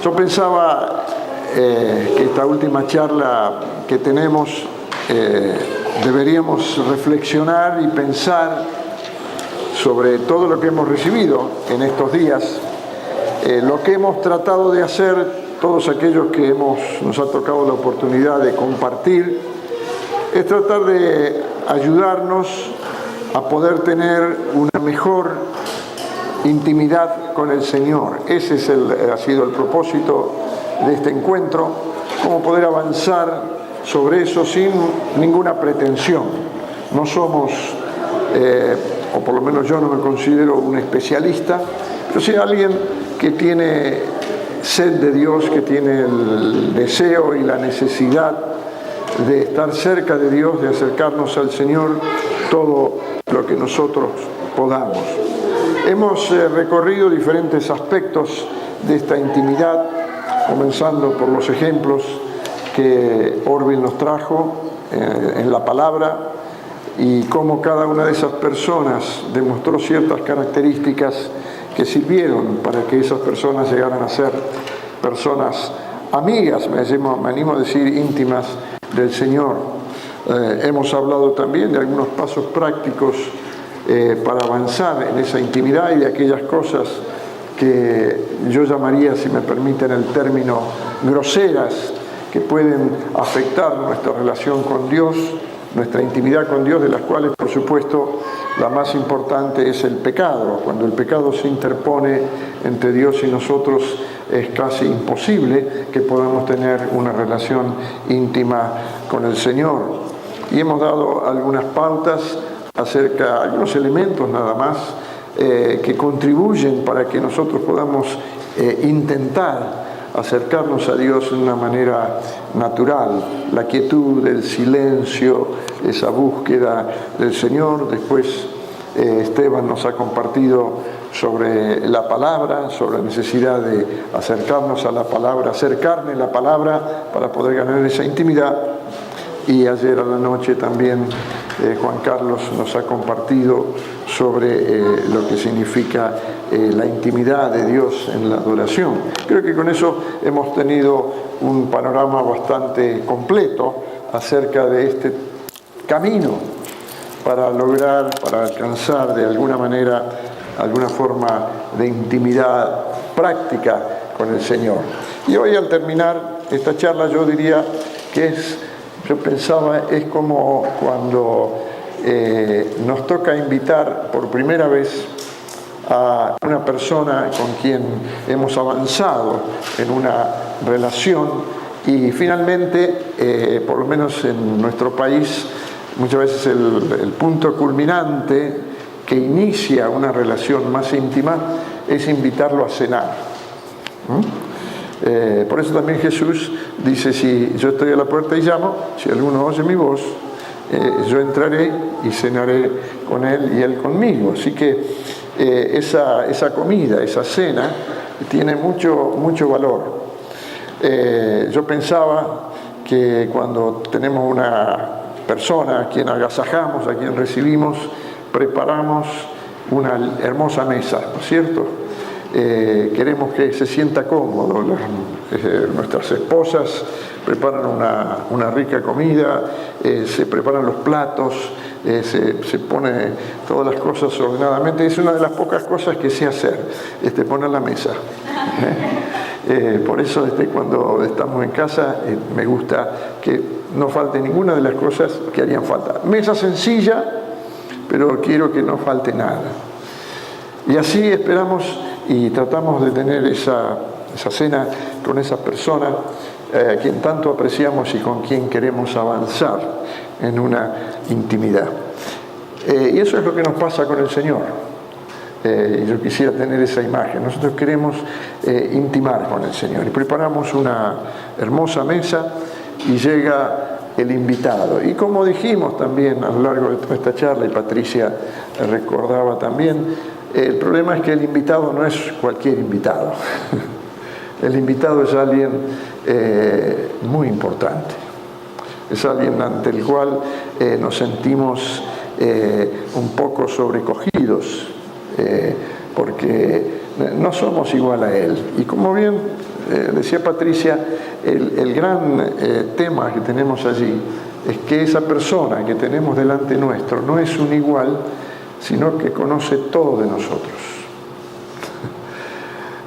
Yo pensaba que esta última charla que tenemos deberíamos reflexionar y pensar sobre todo lo que hemos recibido en estos días, lo que hemos tratado de hacer todos aquellos que nos ha tocado la oportunidad de compartir, es tratar de ayudarnos a poder tener una mejor intimidad con el Señor. Ese ha sido el propósito de este encuentro, cómo poder avanzar sobre eso sin ninguna pretensión. No somos, o por lo menos yo no me considero un especialista, pero sí alguien que tiene sed de Dios, que tiene el deseo y la necesidad de estar cerca de Dios, de acercarnos al Señor todo lo que nosotros podamos. Hemos recorrido diferentes aspectos de esta intimidad, comenzando por los ejemplos que Orville nos trajo en la palabra y cómo cada una de esas personas demostró ciertas características que sirvieron para que esas personas llegaran a ser personas amigas, me animo a decir íntimas del Señor. Hemos hablado también de algunos pasos prácticos para avanzar en esa intimidad y de aquellas cosas que yo llamaría, si me permiten el término, groseras, que pueden afectar nuestra relación con Dios, nuestra intimidad con Dios, de las cuales, por supuesto, la más importante es el pecado. Cuando el pecado se interpone entre Dios y nosotros, es casi imposible que podamos tener una relación íntima con el Señor. Y hemos dado algunas pautas acerca, algunos elementos nada más, que contribuyen para que nosotros podamos intentar acercarnos a Dios de una manera natural. La quietud, el silencio, esa búsqueda del Señor. Después Esteban nos ha compartido sobre la palabra, sobre la necesidad de acercarnos a la palabra, acercarme a la palabra para poder ganar esa intimidad. Y ayer a la noche también Juan Carlos nos ha compartido sobre lo que significa la intimidad de Dios en la adoración. Creo que con eso hemos tenido un panorama bastante completo acerca de este camino para lograr, para alcanzar de alguna manera, alguna forma de intimidad práctica con el Señor. Y hoy, al terminar esta charla, yo diría que yo pensaba, es como cuando nos toca invitar por primera vez a una persona con quien hemos avanzado en una relación y finalmente, por lo menos en nuestro país, muchas veces el punto culminante que inicia una relación más íntima es invitarlo a cenar. Por eso también Jesús dice, si yo estoy a la puerta y llamo, si alguno oye mi voz, yo entraré y cenaré con él y él conmigo. Así que esa comida, esa cena, tiene mucho valor. Yo pensaba que cuando tenemos una persona a quien agasajamos, a quien recibimos, preparamos una hermosa mesa, ¿no es cierto? Queremos que se sienta cómodo. Nuestras esposas preparan una rica comida, se preparan los platos, se pone todas las cosas ordenadamente. Es una de las pocas cosas que sé hacer, poner la mesa. Por eso cuando estamos en casa me gusta que no falte ninguna de las cosas que harían falta. Mesa sencilla, pero quiero que no falte nada. Y así esperamos y tratamos de tener esa cena con esa persona a quien tanto apreciamos y con quien queremos avanzar en una intimidad. Y eso es lo que nos pasa con el Señor. Y yo quisiera tener esa imagen. Nosotros queremos intimar con el Señor y preparamos una hermosa mesa y llega el invitado. Y como dijimos también a lo largo de toda esta charla, y Patricia recordaba también, el problema es que el invitado no es cualquier invitado. El invitado es alguien muy importante. Es alguien ante el cual nos sentimos un poco sobrecogidos, porque no somos igual a Él. Y como bien decía Patricia, el gran tema que tenemos allí es que esa persona que tenemos delante nuestro no es un igual, sino que conoce todo de nosotros.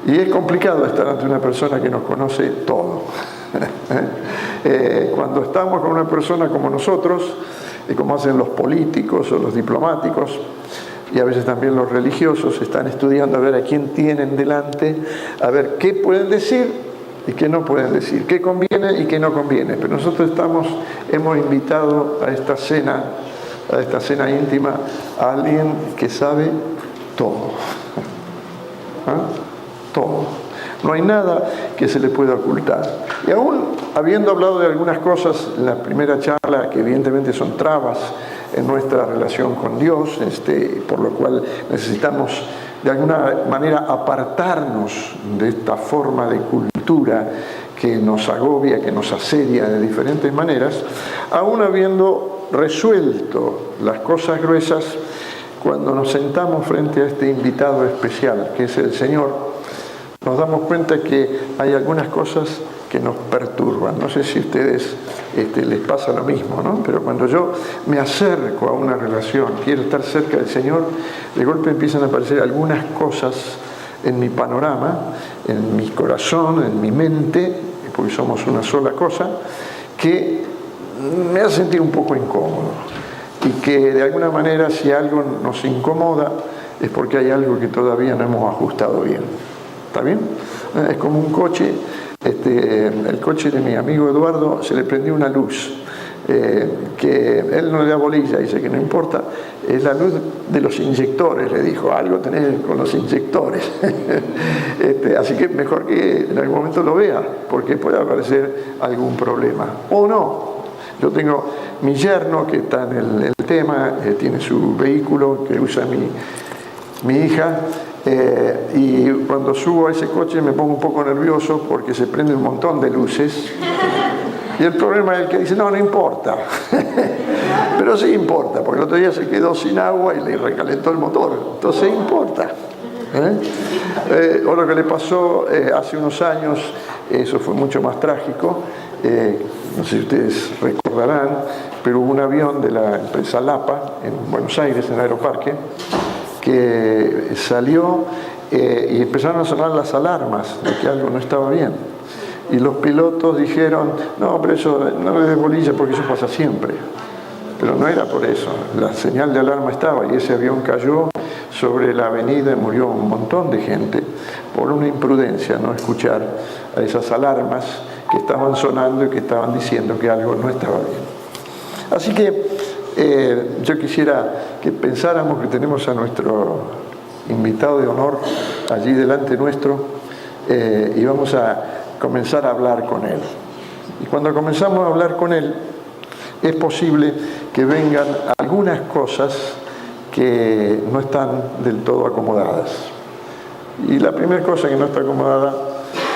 Y es complicado estar ante una persona que nos conoce todo. Cuando estamos con una persona como nosotros, como hacen los políticos o los diplomáticos, y a veces también los religiosos, están estudiando a ver a quién tienen delante, a ver qué pueden decir y qué no pueden decir, qué conviene y qué no conviene. Pero nosotros hemos invitado a esta cena íntima, a alguien que sabe todo. Todo. No hay nada que se le pueda ocultar. Y aún habiendo hablado de algunas cosas en la primera charla, que evidentemente son trabas en nuestra relación con Dios, por lo cual necesitamos de alguna manera apartarnos de esta forma de cultura que nos agobia, que nos asedia de diferentes maneras, aún habiendo resuelto las cosas gruesas, cuando nos sentamos frente a este invitado especial, que es el Señor, nos damos cuenta que hay algunas cosas que nos perturban. No sé si a ustedes les pasa lo mismo, ¿no? Pero cuando yo me acerco a una relación, quiero estar cerca del Señor, de golpe empiezan a aparecer algunas cosas en mi panorama, en mi corazón, en mi mente, porque somos una sola cosa, que me hace sentir un poco incómodo. Y que de alguna manera, si algo nos incomoda, es porque hay algo que todavía no hemos ajustado bien. ¿Está bien? Es como un coche. El coche de mi amigo Eduardo se le prendió una luz que él no le da bolilla, dice que no importa, es la luz de los inyectores, le dijo, algo tenés con los inyectores. Así que mejor que en algún momento lo vea, porque puede aparecer algún problema. O no. Yo tengo mi yerno que está en el tema, tiene su vehículo que usa mi hija. Y cuando subo a ese coche me pongo un poco nervioso porque se prende un montón de luces y el problema es el que dice no importa pero sí importa, porque el otro día se quedó sin agua y le recalentó el motor, entonces importa. O lo que le pasó hace unos años, eso fue mucho más trágico, no sé si ustedes recordarán, pero hubo un avión de la empresa Lapa en Buenos Aires, en el Aeroparque, que salió y empezaron a sonar las alarmas de que algo no estaba bien. Y los pilotos dijeron, no, pero eso no le des bolilla porque eso pasa siempre. Pero no era por eso, la señal de alarma estaba y ese avión cayó sobre la avenida y murió un montón de gente por una imprudencia, no escuchar a esas alarmas que estaban sonando y que estaban diciendo que algo no estaba bien. Así que yo quisiera que pensáramos que tenemos a nuestro invitado de honor allí delante nuestro y vamos a comenzar a hablar con él. Y cuando comenzamos a hablar con él, es posible que vengan algunas cosas que no están del todo acomodadas. Y la primera cosa que no está acomodada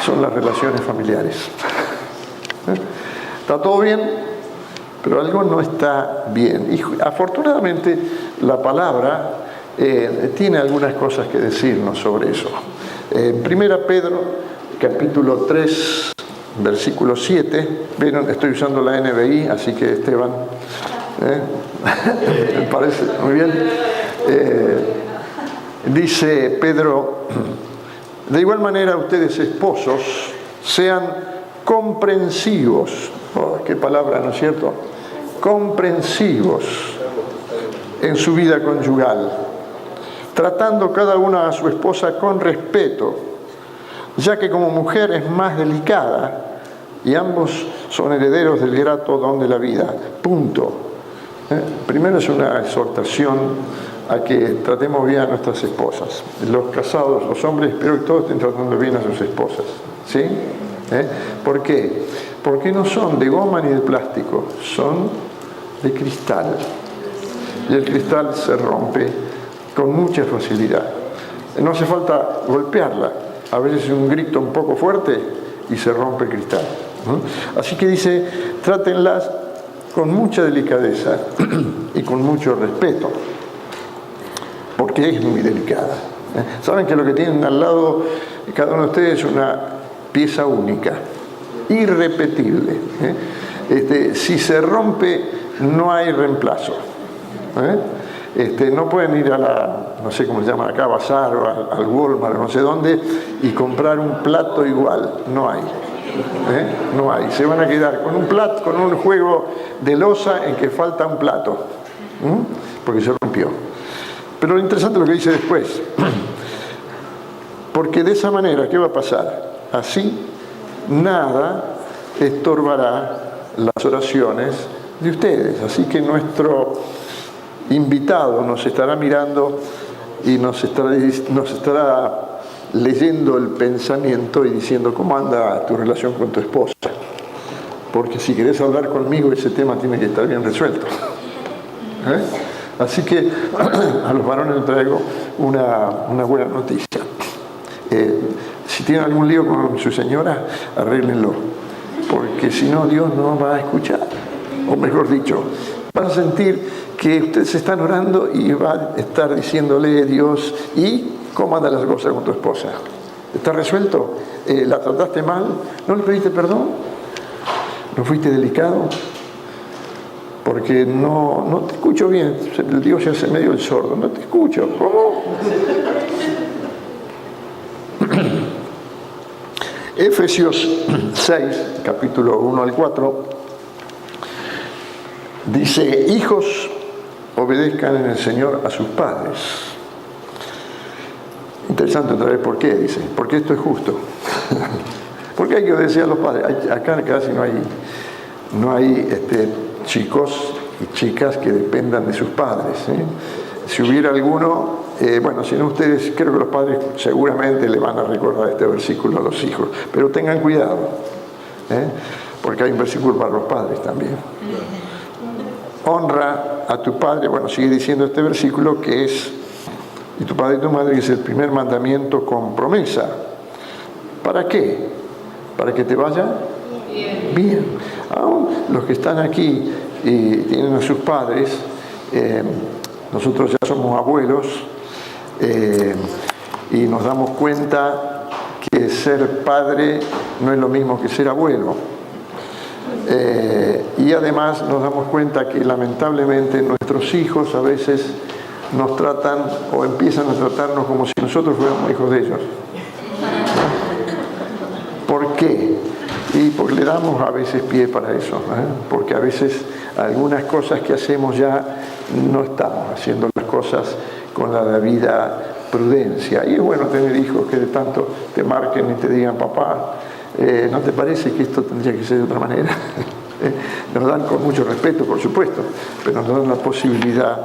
son las relaciones familiares. Está todo bien, pero algo no está bien. Y afortunadamente la palabra tiene algunas cosas que decirnos sobre eso. En 1 Pedro, capítulo 3, versículo 7, ¿vieron? Estoy usando la NBI, así que Esteban, me parece muy bien. Dice Pedro, de igual manera ustedes esposos sean comprensivos. Oh, qué palabra, ¿no es cierto? Comprensivos en su vida conyugal, tratando cada una a su esposa con respeto, ya que como mujer es más delicada y ambos son herederos del grato don de la vida. Punto. Primero es una exhortación a que tratemos bien a nuestras esposas. Los casados, los hombres, espero que todos estén tratando bien a sus esposas. ¿Sí? ¿Por qué? Porque no son de goma ni de plástico, son de cristal. Y el cristal se rompe con mucha facilidad. No hace falta golpearla. A veces un grito un poco fuerte y se rompe el cristal. Así que dice, trátenlas con mucha delicadeza y con mucho respeto, porque es muy delicada. Saben que lo que tienen al lado cada uno de ustedes es una pieza única, irrepetible. Si se rompe, no hay reemplazo. No pueden ir a no sé cómo se llama acá, Bazar o al Walmart, no sé dónde, y comprar un plato igual. No hay. No hay. Se van a quedar con un plato, con un juego de loza en que falta un plato, porque se rompió. Pero lo interesante es lo que dice después. Porque de esa manera, ¿qué va a pasar? Así, nada estorbará las oraciones de ustedes. Así que nuestro invitado nos estará mirando y nos estará leyendo el pensamiento y diciendo cómo anda tu relación con tu esposa. Porque si querés hablar conmigo, ese tema tiene que estar bien resuelto. Así que a los varones les traigo una buena noticia. Si tienen algún lío con su señora, arréglenlo, porque si no, Dios no va a escuchar. O mejor dicho, van a sentir que ustedes están orando y va a estar diciéndole Dios, ¿y cómo andan las cosas con tu esposa? ¿Está resuelto? ¿La trataste mal? ¿No le pediste perdón? ¿No fuiste delicado? Porque no te escucho bien. Dios se hace medio el sordo. No te escucho. ¿Cómo? Efesios 6, capítulo 1 al 4, dice: hijos, obedezcan en el Señor a sus padres. Interesante otra vez, ¿por qué? Dice, porque esto es justo. Porque hay que obedecer a los padres. Acá casi no hay chicos y chicas que dependan de sus padres. Si hubiera alguno, si no, ustedes, creo que los padres seguramente le van a recordar este versículo a los hijos, pero tengan cuidado, porque hay un versículo para los padres también. Honra a tu padre, sigue diciendo este versículo, que es, y tu padre y tu madre, que es el primer mandamiento con promesa. ¿Para qué? Para que te vaya bien. Aún los que están aquí y tienen a sus padres, nosotros ya somos abuelos, y nos damos cuenta que ser padre no es lo mismo que ser abuelo. Y además nos damos cuenta que lamentablemente nuestros hijos a veces nos tratan o empiezan a tratarnos como si nosotros fuéramos hijos de ellos. ¿Por qué? Y porque le damos a veces pie para eso, porque a veces algunas cosas que hacemos ya no estamos haciendo las cosas con la debida prudencia. Y es bueno tener hijos que de tanto te marquen y te digan, papá, ¿no te parece que esto tendría que ser de otra manera? Nos dan con mucho respeto, por supuesto, pero nos dan la posibilidad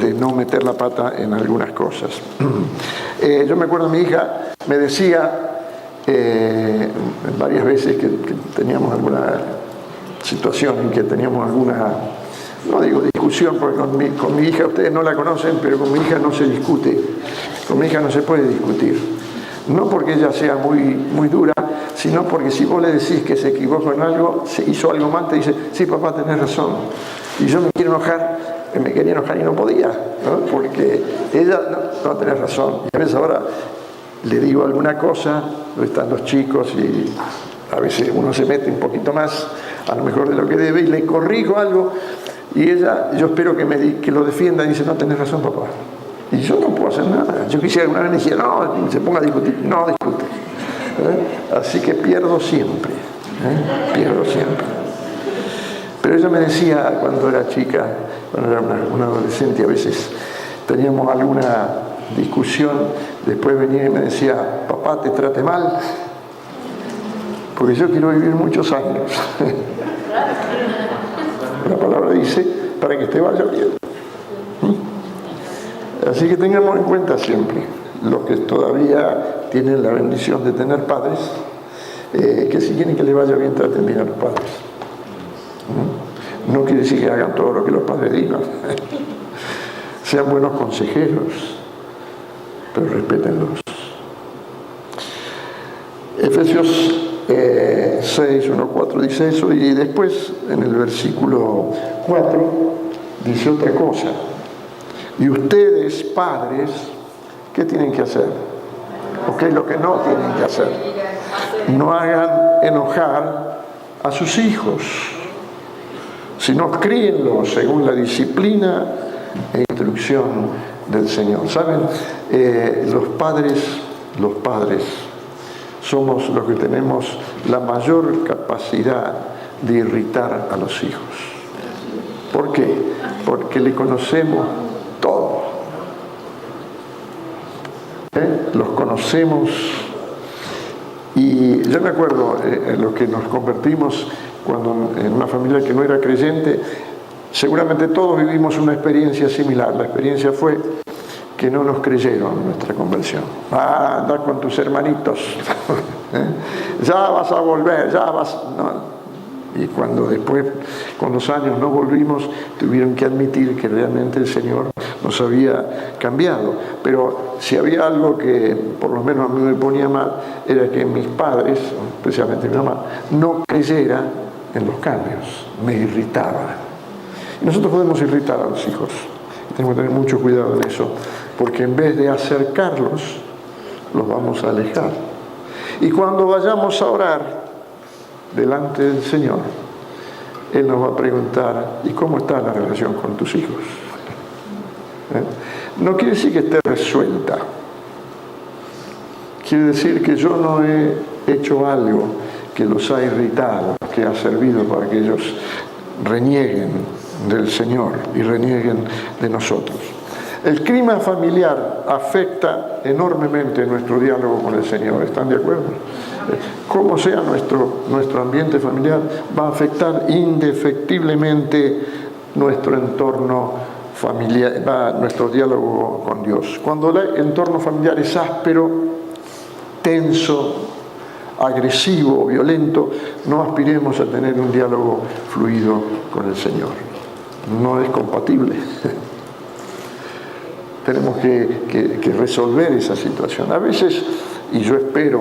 de no meter la pata en algunas cosas. Yo me acuerdo, mi hija me decía varias veces que teníamos alguna situación en que teníamos alguna, no digo discusión, porque con mi hija, ustedes no la conocen, pero con mi hija no se discute, con mi hija no se puede discutir. No porque ella sea muy dura, sino porque si vos le decís que se equivocó en algo, se hizo algo mal, te dice, sí, papá, tenés razón. Y yo me quería enojar y no podía, ¿no? Porque ella, no tenés razón. Y a veces ahora le digo alguna cosa, están los chicos y a veces uno se mete un poquito más, a lo mejor de lo que debe, y le corrijo algo, y ella, yo espero que lo defienda y dice, no, tenés razón, papá. Y yo no puedo hacer nada. Yo quisiera alguna vez decir, no, se ponga a discutir. No discute. Así que pierdo siempre. Pierdo siempre. Pero ella me decía cuando era chica, cuando era una adolescente, a veces teníamos alguna discusión, después venía y me decía, papá, te trate mal, porque yo quiero vivir muchos años. La palabra dice, para que te vaya bien. Así que tengamos en cuenta siempre, los que todavía tienen la bendición de tener padres, que si quieren que les vaya bien, traten bien a los padres. No quiere decir que hagan todo lo que los padres digan. Sean buenos consejeros, pero respétenlos. Efesios 6, 1, 4 dice eso, y después en el versículo 4 dice otra cosa. Y ustedes, padres, ¿qué tienen que hacer? ¿O qué es lo que no tienen que hacer? No hagan enojar a sus hijos, sino críenlos según la disciplina e instrucción del Señor. ¿Saben? Los padres somos los que tenemos la mayor capacidad de irritar a los hijos. ¿Por qué? Porque le conocemos todo. Los conocemos. Y yo me acuerdo, en los que nos convertimos cuando en una familia que no era creyente, seguramente todos vivimos una experiencia similar. La experiencia fue que no nos creyeron nuestra conversión. Anda con tus hermanitos, ya vas a volver, ya vas... No. Y cuando después, con los años, no volvimos, tuvieron que admitir que realmente el Señor nos había cambiado. Pero si había algo que por lo menos a mí me ponía mal, era que mis padres, especialmente mi mamá, no creyera en los cambios, me irritaba. Y nosotros podemos irritar a los hijos, tenemos que tener mucho cuidado en eso, porque en vez de acercarlos, los vamos a alejar. Y cuando vayamos a orar delante del Señor, Él nos va a preguntar: ¿y cómo está la relación con tus hijos? No quiere decir que esté resuelta, quiere decir que yo no he hecho algo que los ha irritado, que ha servido para que ellos renieguen del Señor y renieguen de nosotros. El clima familiar afecta enormemente nuestro diálogo con el Señor. ¿Están de acuerdo? Cómo sea nuestro ambiente familiar va a afectar indefectiblemente nuestro entorno familiar, nuestro diálogo con Dios. Cuando el entorno familiar es áspero, tenso, agresivo, violento, no aspiremos a tener un diálogo fluido con el Señor. No es compatible. Tenemos que resolver esa situación. A veces, y yo espero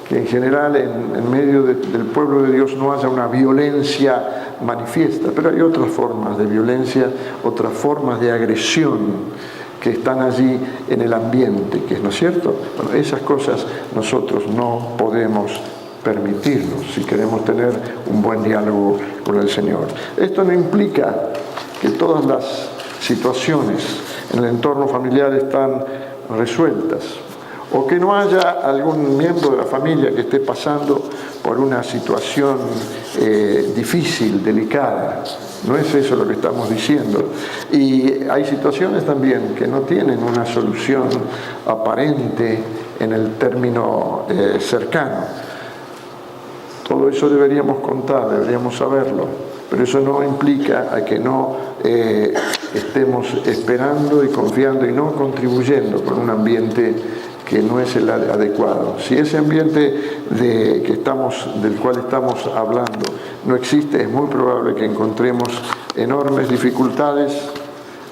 que en general en medio del pueblo de Dios no haya una violencia manifiesta, pero hay otras formas de violencia, otras formas de agresión que están allí en el ambiente, ¿no es cierto? Bueno, esas cosas nosotros no podemos permitirnos si queremos tener un buen diálogo con el Señor. Esto no implica que todas las situaciones en el entorno familiar están resueltas, o que no haya algún miembro de la familia que esté pasando por una situación difícil, delicada. No es eso lo que estamos diciendo. Y hay situaciones también que no tienen una solución aparente en el término cercano. Todo eso deberíamos contar, deberíamos saberlo, pero eso no implica a que no estemos esperando y confiando y no contribuyendo con un ambiente que no es el adecuado. Si ese ambiente del cual estamos hablando no existe, es muy probable que encontremos enormes dificultades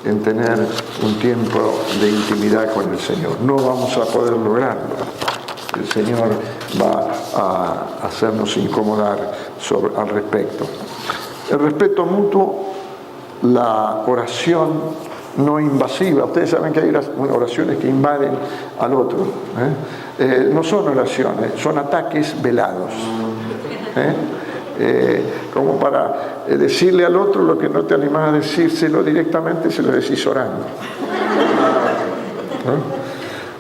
en tener un tiempo de intimidad con el Señor. No vamos a poder lograrlo. El Señor va a hacernos incomodar al respecto. El respeto mutuo, la oración no invasiva. Ustedes saben que hay oraciones que invaden al otro. No son oraciones, son ataques velados. Como para decirle al otro lo que no te animás a decírselo directamente, se lo decís orando.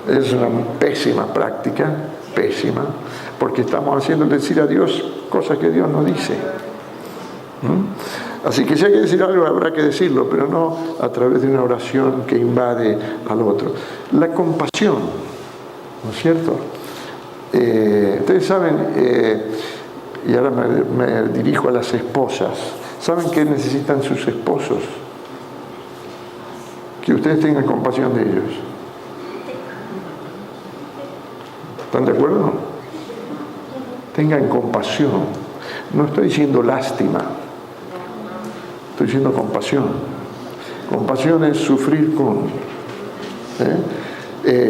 Es una pésima práctica, pésima, porque estamos haciendo decir a Dios cosas que Dios no dice. Así que si hay que decir algo, habrá que decirlo, pero no a través de una oración que invade al otro. La compasión, ¿no es cierto? Ustedes saben, y ahora me dirijo a las esposas, ¿saben qué necesitan sus esposos? Que ustedes tengan compasión de ellos. ¿Están de acuerdo? Tengan compasión. No estoy diciendo lástima. Estoy diciendo compasión. Compasión es sufrir con.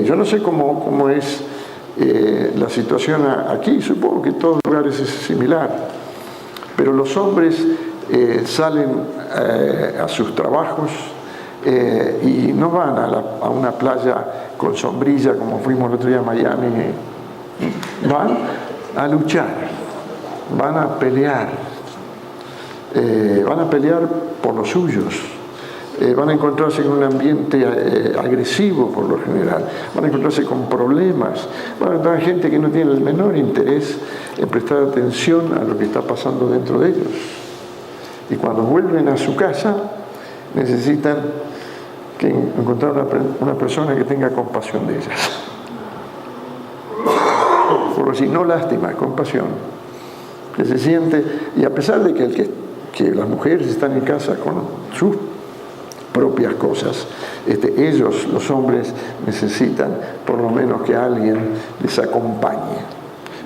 Yo no sé cómo es la situación aquí, supongo que en todos los lugares es similar, pero los hombres salen a sus trabajos y no van a una playa con sombrilla como fuimos el otro día a Miami, van a luchar, van a pelear por los suyos. Van a encontrarse en un ambiente agresivo por lo general, van a encontrarse con problemas, van a encontrar gente que no tiene el menor interés en prestar atención a lo que está pasando dentro de ellos. Y cuando vuelven a su casa, necesitan encontrar una persona que tenga compasión de ellas. Por decir, no lástima, compasión. Que se siente, y a pesar de que las mujeres están en casa con sus propias cosas, ellos, los hombres, necesitan por lo menos que alguien les acompañe.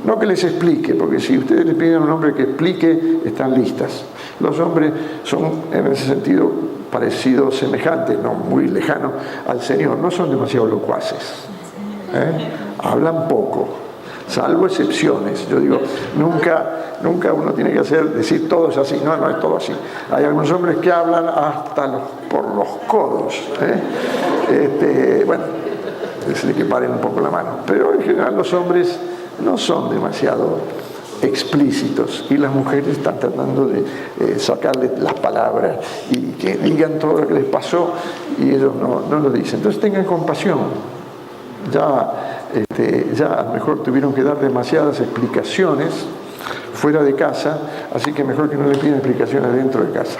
No que les explique, porque si ustedes le piden a un hombre que explique, están listas. Los hombres son, en ese sentido, parecidos, semejantes, no muy lejanos al Señor, no son demasiado locuaces. Hablan poco, salvo excepciones. Yo digo, nunca uno tiene que decir todo es así. No es todo así. Hay algunos hombres que hablan hasta por los codos. Bueno, es que paren un poco la mano. Pero en general los hombres no son demasiado explícitos y las mujeres están tratando de sacarle las palabras y que digan todo lo que les pasó y ellos no lo dicen. Entonces tengan compasión. Ya a lo mejor tuvieron que dar demasiadas explicaciones fuera de casa, así que mejor que no le pidan explicaciones dentro de casa.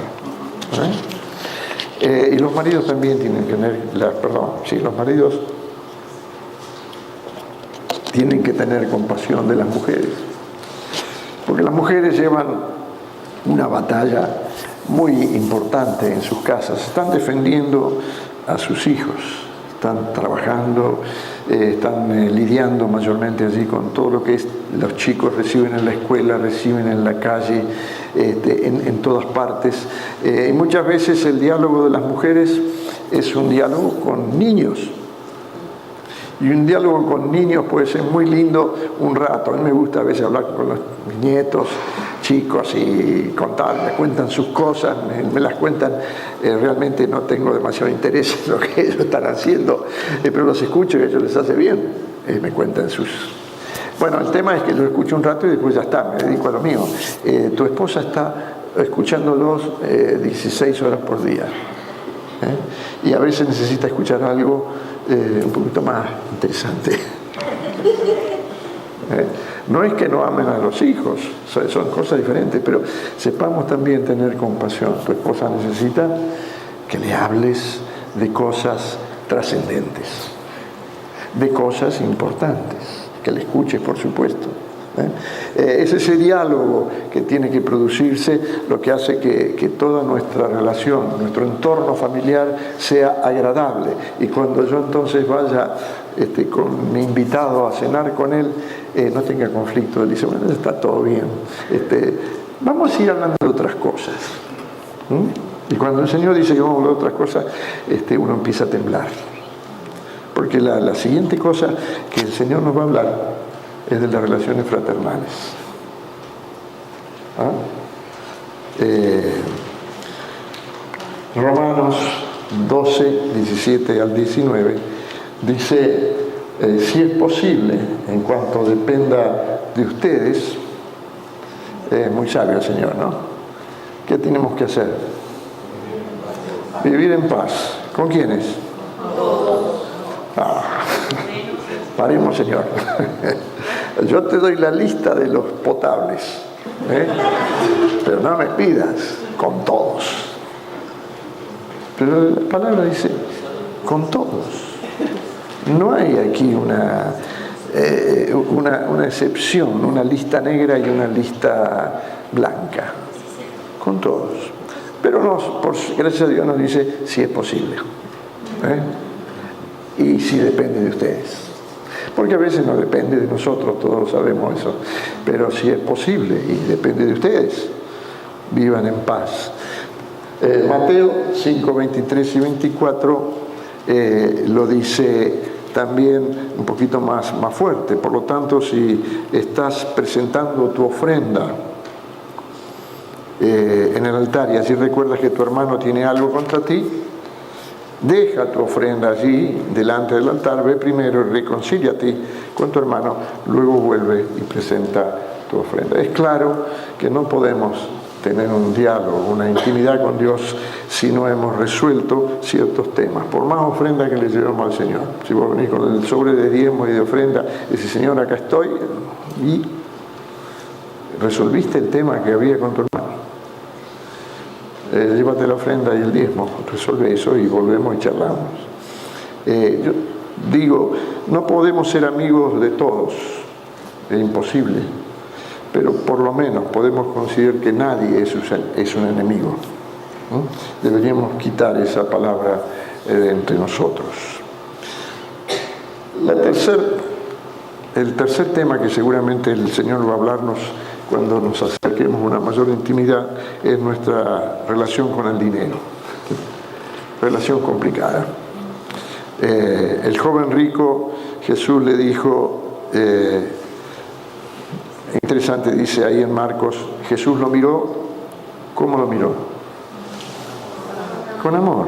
Y los maridos también tienen que los maridos tienen que tener compasión de las mujeres, porque las mujeres llevan una batalla muy importante en sus casas, están defendiendo a sus hijos, están trabajando, están lidiando mayormente allí con todo lo que los chicos reciben en la escuela, reciben en la calle, en todas partes. Y muchas veces el diálogo de las mujeres es un diálogo con niños. Y un diálogo con niños puede ser muy lindo un rato. A mí me gusta a veces hablar con los nietos chicos y contar, me cuentan sus cosas, me las cuentan. Realmente no tengo demasiado interés en lo que ellos están haciendo, pero los escucho y a ellos les hace bien. Me cuentan sus... Bueno, el tema es que los escucho un rato y después ya está, me dedico a lo mío. Tu esposa está escuchándolos 16 horas por día. Y a veces necesita escuchar algo un poquito más interesante. No es que no amen a los hijos, son cosas diferentes, pero sepamos también tener compasión. Tu esposa necesita que le hables de cosas trascendentes, de cosas importantes, que le escuches, por supuesto. Es ese diálogo que tiene que producirse lo que hace que toda nuestra relación, nuestro entorno familiar sea agradable. Y cuando yo entonces vaya con mi invitado a cenar con él, no tenga conflicto. Él dice, bueno, está todo bien. Vamos a ir hablando de otras cosas. Y cuando el Señor dice que vamos a hablar de otras cosas, uno empieza a temblar. Porque la siguiente cosa que el Señor nos va a hablar es de las relaciones fraternales. Romanos 12, 17 al 19 dice, si es posible, en cuanto dependa de ustedes, muy sabio el Señor, ¿no? ¿Qué tenemos que hacer? Vivir en paz. ¿Con quiénes? Paremos, Señor. Yo te doy la lista de los potables, pero no me pidas con todos. Pero la palabra dice con todos. No hay aquí una excepción, una lista negra y una lista blanca. Con todos. Pero gracias a Dios nos dice si es posible. Y si depende de ustedes. Porque a veces no depende de nosotros, todos sabemos eso. Pero si es posible y depende de ustedes, vivan en paz. Mateo 5, 23 y 24 lo dice también un poquito más fuerte. Por lo tanto, si estás presentando tu ofrenda en el altar y así recuerdas que tu hermano tiene algo contra ti, Deja tu ofrenda allí, delante del altar, ve primero y reconcíliate con tu hermano, luego vuelve y presenta tu ofrenda. Es claro que no podemos tener un diálogo, una intimidad con Dios si no hemos resuelto ciertos temas. Por más ofrenda que le llevemos al Señor. Si vos venís con el sobre de diezmo y de ofrenda y decís, Señor, acá estoy, y resolviste el tema que había con tu hermano. Llévate la ofrenda y el diezmo, resuelve eso y volvemos y charlamos. Yo digo, no podemos ser amigos de todos, es imposible, pero por lo menos podemos considerar que nadie es un enemigo. Deberíamos quitar esa palabra entre nosotros. El tercer tema que seguramente el Señor va a hablarnos cuando nos acerquemos a una mayor intimidad es nuestra relación con el dinero. Relación complicada. El joven rico, Jesús le dijo, interesante, dice ahí en Marcos, Jesús lo miró, ¿cómo lo miró? Con amor.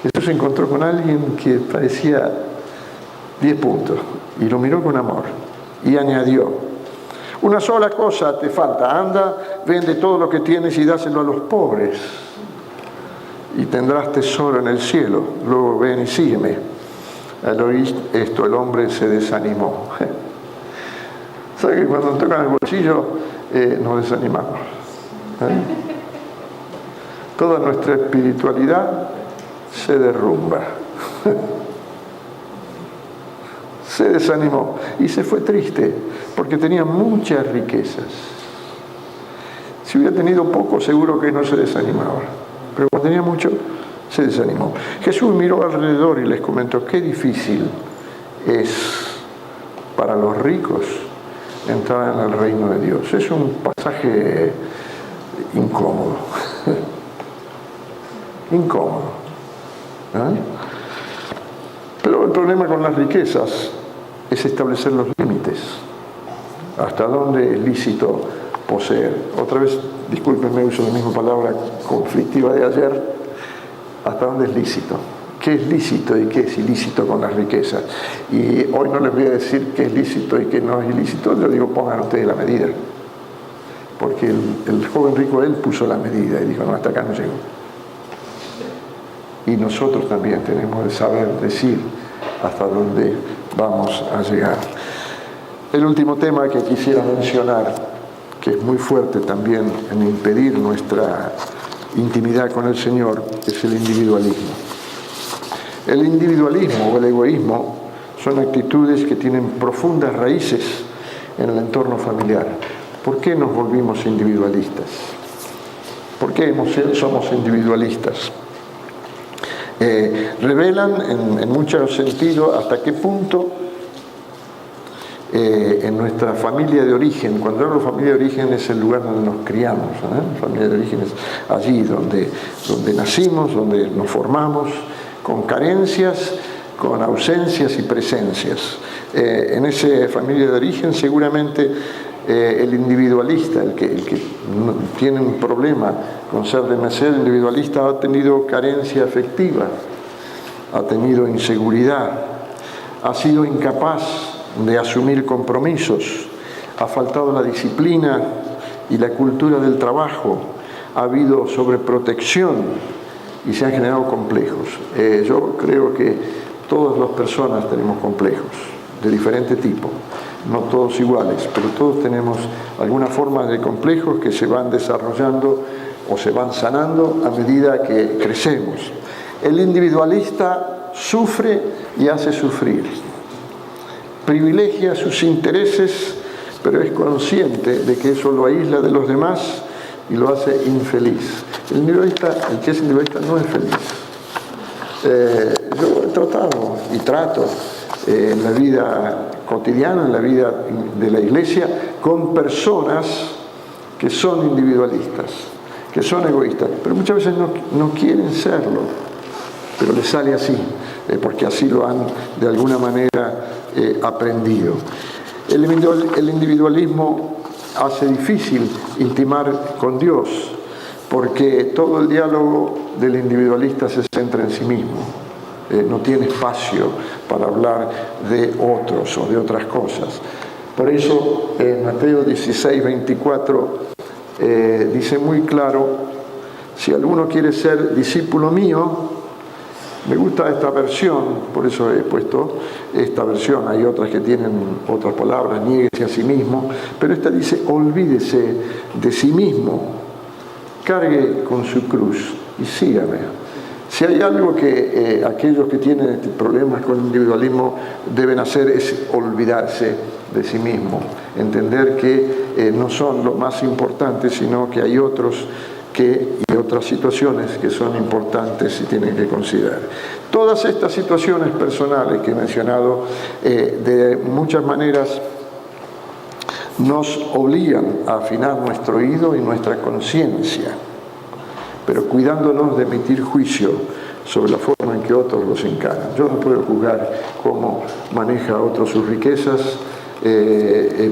Jesús se encontró con alguien que parecía 10 puntos y lo miró con amor y añadió, una sola cosa te falta, anda, vende todo lo que tienes y dáselo a los pobres y tendrás tesoro en el cielo, luego ven y sígueme. Al oír esto el hombre se desanimó. ¿Sabe que cuando nos tocan el bolsillo nos desanimamos? Toda nuestra espiritualidad se derrumba. Se desanimó y se fue triste porque tenía muchas riquezas. Si hubiera tenido poco, seguro que no se desanimaba, pero cuando tenía mucho, se desanimó. Jesús miró alrededor y les comentó, qué difícil es para los ricos entrar en el reino de Dios. Es un pasaje incómodo. Incómodo. Pero el problema con las riquezas es establecer los límites. ¿Hasta dónde es lícito poseer? Otra vez, discúlpenme, uso la misma palabra conflictiva de ayer. ¿Hasta dónde es lícito? ¿Qué es lícito y qué es ilícito con las riquezas? Y hoy no les voy a decir qué es lícito y qué no es ilícito, yo digo, pongan ustedes la medida. Porque el joven rico, él puso la medida y dijo, no, hasta acá no llego. Y nosotros también tenemos que saber decir hasta dónde vamos a llegar. El último tema que quisiera mencionar, que es muy fuerte también en impedir nuestra intimidad con el Señor, es el individualismo. El individualismo o el egoísmo son actitudes que tienen profundas raíces en el entorno familiar. ¿Por qué nos volvimos individualistas? ¿Por qué somos individualistas? Revelan en muchos sentidos hasta qué punto en nuestra familia de origen, cuando hablo de familia de origen es el lugar donde nos criamos, familia de origen es allí donde nacimos, donde nos formamos, con carencias, con ausencias y presencias. En esa familia de origen seguramente el individualista, el que no tiene un problema con ser demasiado individualista, ha tenido carencia afectiva, ha tenido inseguridad, ha sido incapaz de asumir compromisos, ha faltado la disciplina y la cultura del trabajo, ha habido sobreprotección y se han generado complejos. Yo creo que todas las personas tenemos complejos de diferente tipo, no todos iguales, pero todos tenemos alguna forma de complejos que se van desarrollando o se van sanando a medida que crecemos. El individualista sufre y hace sufrir, privilegia sus intereses, pero es consciente de que eso lo aísla de los demás y lo hace infeliz. El que es individualista no es feliz. Yo he tratado y trato en la vida cotidiana, en la vida de la iglesia, con personas que son individualistas, que son egoístas, pero muchas veces no quieren serlo, pero les sale así, porque así lo han de alguna manera aprendido. El individualismo hace difícil intimar con Dios, porque todo el diálogo del individualista se centra en sí mismo. No tiene espacio para hablar de otros o de otras cosas. Por eso en Mateo 16, 24 dice muy claro: si alguno quiere ser discípulo mío, me gusta esta versión, por eso he puesto esta versión, hay otras que tienen otras palabras, niéguese a sí mismo, pero esta dice: olvídese de sí mismo, cargue con su cruz y sígame. Si hay algo que aquellos que tienen problemas con el individualismo deben hacer, es olvidarse de sí mismo, entender que no son lo más importante, sino que hay otros y otras situaciones que son importantes y tienen que considerar. Todas estas situaciones personales que he mencionado, de muchas maneras nos obligan a afinar nuestro oído y nuestra conciencia, pero cuidándonos de emitir juicio sobre la forma en que otros los encaran. Yo no puedo juzgar cómo maneja otro sus riquezas,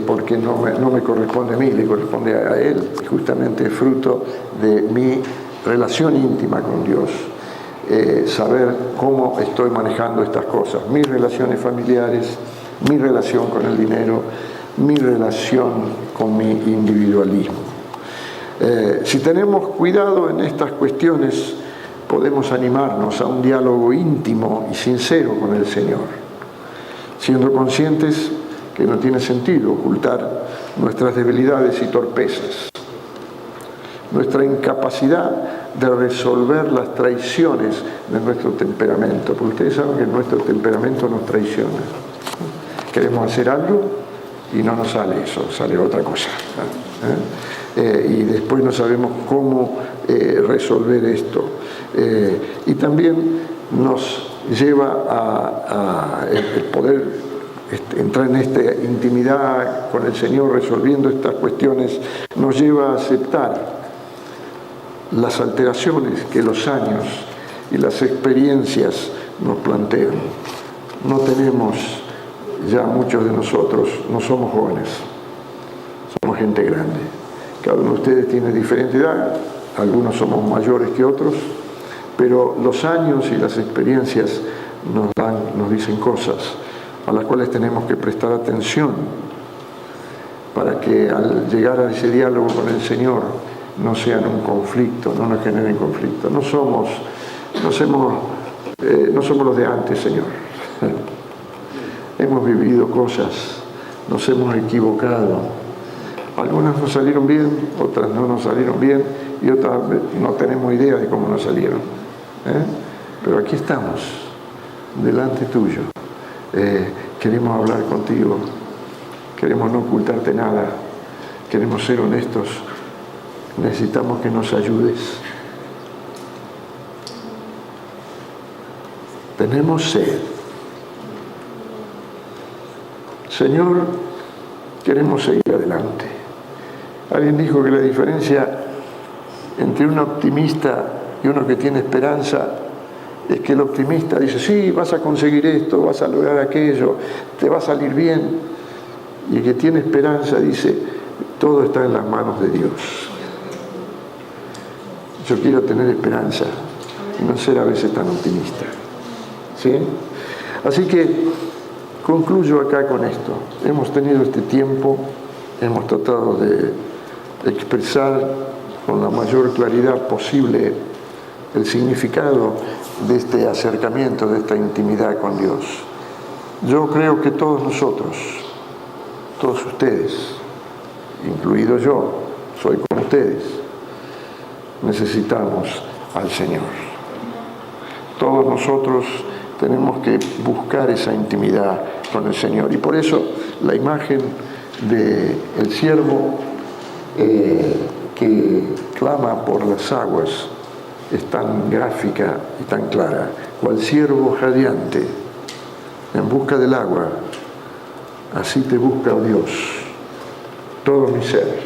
porque no me corresponde a mí, le corresponde a él, justamente fruto de mi relación íntima con Dios, saber cómo estoy manejando estas cosas, mis relaciones familiares, mi relación con el dinero, mi relación con mi individualismo. Si tenemos cuidado en estas cuestiones, podemos animarnos a un diálogo íntimo y sincero con el Señor, siendo conscientes que no tiene sentido ocultar nuestras debilidades y torpezas, nuestra incapacidad de resolver las traiciones de nuestro temperamento, porque ustedes saben que nuestro temperamento nos traiciona. Queremos hacer algo y no nos sale eso, sale otra cosa. Y después no sabemos cómo resolver esto. Y también nos lleva a el poder entrar en esta intimidad con el Señor resolviendo estas cuestiones, nos lleva a aceptar las alteraciones que los años y las experiencias nos plantean. No tenemos, ya muchos de nosotros no somos jóvenes, somos gente grande. Cada uno de ustedes tiene diferente edad, algunos somos mayores que otros, pero los años y las experiencias nos dicen cosas a las cuales tenemos que prestar atención para que al llegar a ese diálogo con el Señor no sean un conflicto, no nos generen conflicto. No somos los de antes, Señor. Hemos vivido cosas, nos hemos equivocado. Algunas nos salieron bien, otras no nos salieron bien y otras no tenemos idea de cómo nos salieron. Pero aquí estamos, delante tuyo. Queremos hablar contigo, queremos no ocultarte nada, queremos ser honestos, necesitamos que nos ayudes. Tenemos sed. Señor, queremos seguir adelante. Alguien dijo que la diferencia entre un optimista y uno que tiene esperanza es que el optimista dice: sí, vas a conseguir esto, vas a lograr aquello, te va a salir bien. Y el que tiene esperanza dice: todo está en las manos de Dios. Yo quiero tener esperanza y no ser a veces tan optimista. ¿Sí? Así que concluyo acá con esto. Hemos tenido este tiempo, hemos tratado de expresar con la mayor claridad posible el significado de este acercamiento, de esta intimidad con Dios. Yo creo que todos nosotros, todos ustedes, incluido yo, soy como ustedes, necesitamos al Señor. Todos nosotros tenemos que buscar esa intimidad con el Señor. Y por eso la imagen del siervo que clama por las aguas es tan gráfica y tan clara. Cual siervo jadeante en busca del agua, así te busca, oh Dios, todo mi ser.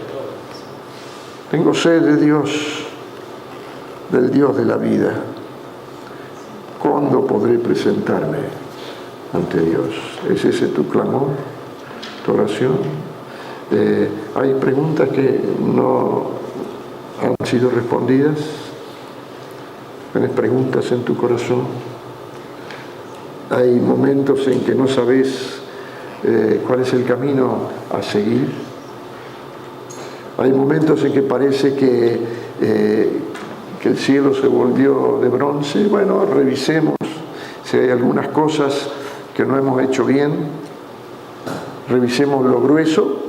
Tengo sed de Dios, del Dios de la vida. ¿Cuándo podré presentarme ante Dios? ¿Es ese tu clamor, tu oración? Hay preguntas que no han sido respondidas. ¿Tienes preguntas en tu corazón? Hay momentos en que no sabes cuál es el camino a seguir. Hay momentos en que parece que el cielo se volvió de bronce. Bueno, revisemos si hay algunas cosas que no hemos hecho bien. Revisemos lo grueso,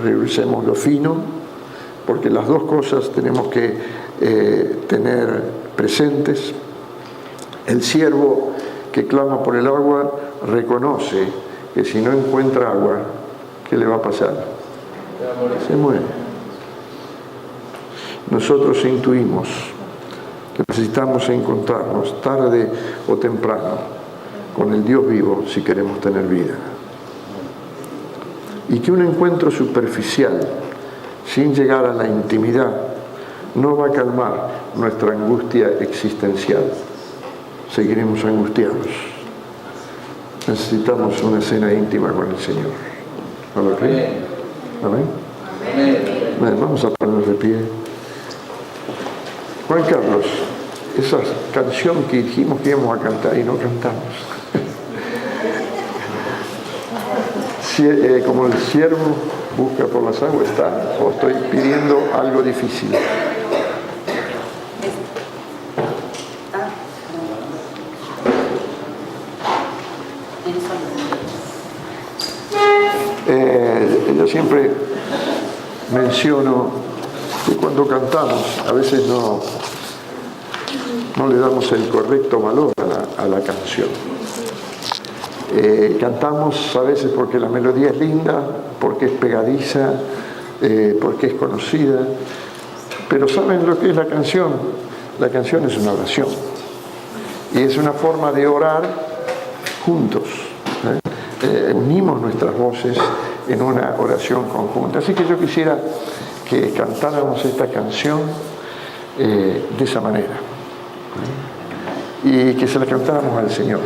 revisemos lo fino, porque las dos cosas tenemos que tener presentes. El siervo que clama por el agua reconoce que si no encuentra agua, ¿qué le va a pasar? Se muere. Nosotros intuimos que necesitamos encontrarnos tarde o temprano con el Dios vivo si queremos tener vida. Y que un encuentro superficial, sin llegar a la intimidad, no va a calmar nuestra angustia existencial. Seguiremos angustiados. Necesitamos una cena íntima con el Señor. ¿No lo creen? ¿Amén? Amén. Vamos a ponernos de pie. Juan Carlos, esa canción que dijimos que íbamos a cantar y no cantamos. Como el siervo busca por las aguas, está, o estoy pidiendo algo difícil. Yo siempre menciono que cuando cantamos a veces no le damos el correcto valor a la canción. Cantamos a veces porque la melodía es linda, porque es pegadiza, porque es conocida, pero ¿saben lo que es la canción? La canción es una oración y es una forma de orar juntos. Unimos nuestras voces en una oración conjunta. Así que yo quisiera que cantáramos esta canción de esa manera y que se la cantáramos al Señor.